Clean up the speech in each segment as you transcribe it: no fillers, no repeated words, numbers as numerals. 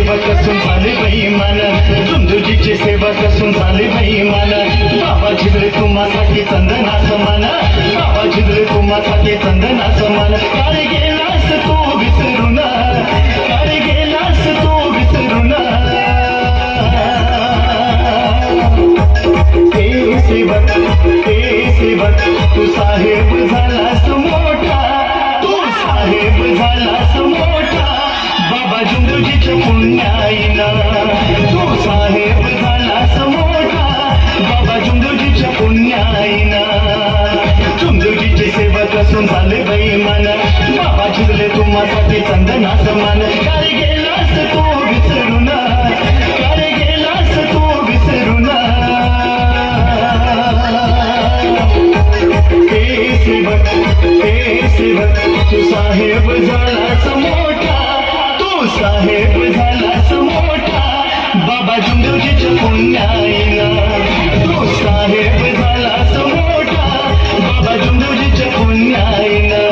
सेवक असून झाले बेईमान, झुंझुजीचे सेवक असून झाले बेईमान. बाबा झिजले तुम्हासाठी चंदना समान, बाबा झिजले तुम्हासाठी चंदना समान. कारे गेलास तू विसरून, कारे गेलास तू विसरून. हे सेवक तू साहेब झालास मोठा, तू साहेब झालास मोठा. बाबा झुंझुजीच्या पुण्याईनं तू साहेब झालास मोठा, बाबा झुंझुजीच्या पुण्याईनं. झुंझुजीचे सेवक असून झाले बेईमान, बाबा झिजले तुम्हासाठी चंदना समान. कारे गेलास तू विसरून, कारे गेलास तू विसरून. हे सेवक तू साहेब झालास मोठा, तू साहेब झालास मोठा. बाबा झुंझुजीच्या पुण्याईनं तू साहेब झालास मोठा, बाबा झुंझुजीच्या पुण्याईनं.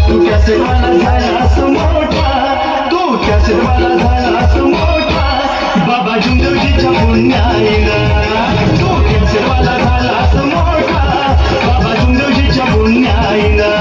तू कैसे वाला झालास मोठा, तू कैसे वाला झालास मोठा. बाबा झुंझुजीच्या पुण्याईनं तू कैसे वाला झालास मोठा, बाबा झुंझुजीच्या पुण्याईनं.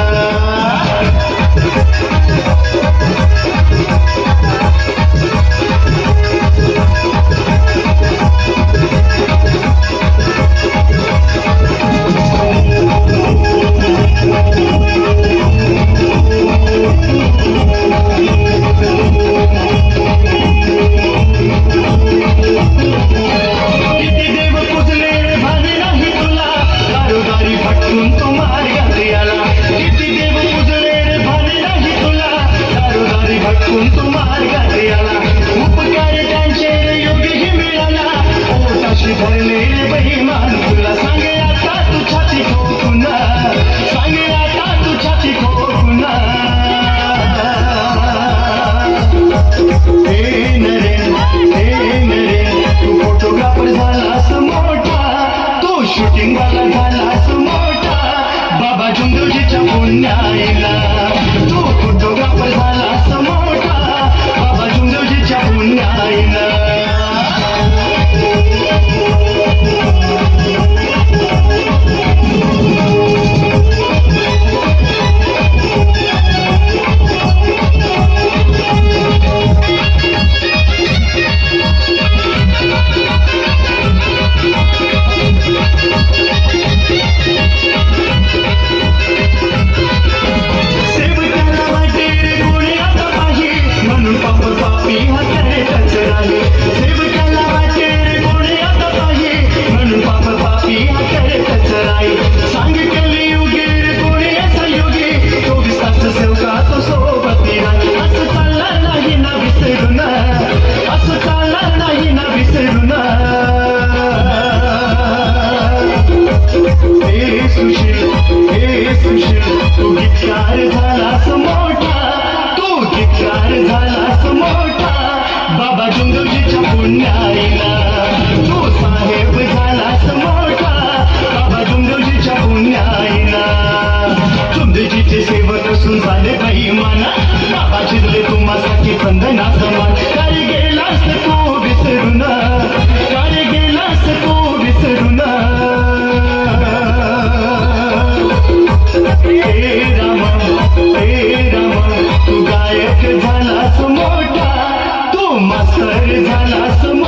शूटिंग वाला झालास मोठा, बाबा झुंझुजीच्या पुण्याईनं तू फोटोग्राफर झालास मोठा, बाबा झुंझुजीच्या पुण्याईनं. तू गीतकार झालास मोठा, तू गीतकार झालास मोठा. बाबा झुंझुजीच्या पुण्याईनं तू साहेब झालास मोठा, बाबा झुंझुजीच्या पुण्याईनं. झुंझुजीचे सेवक असून झाले बेईमान, बाबा झिजले तुम्हासाठी चंदना समान. कारे गेलास तू विसरून, कारे गेलास तू विसरून. हे राम तू गायक झालास मोठा, तू मास्तर झालास मोठा.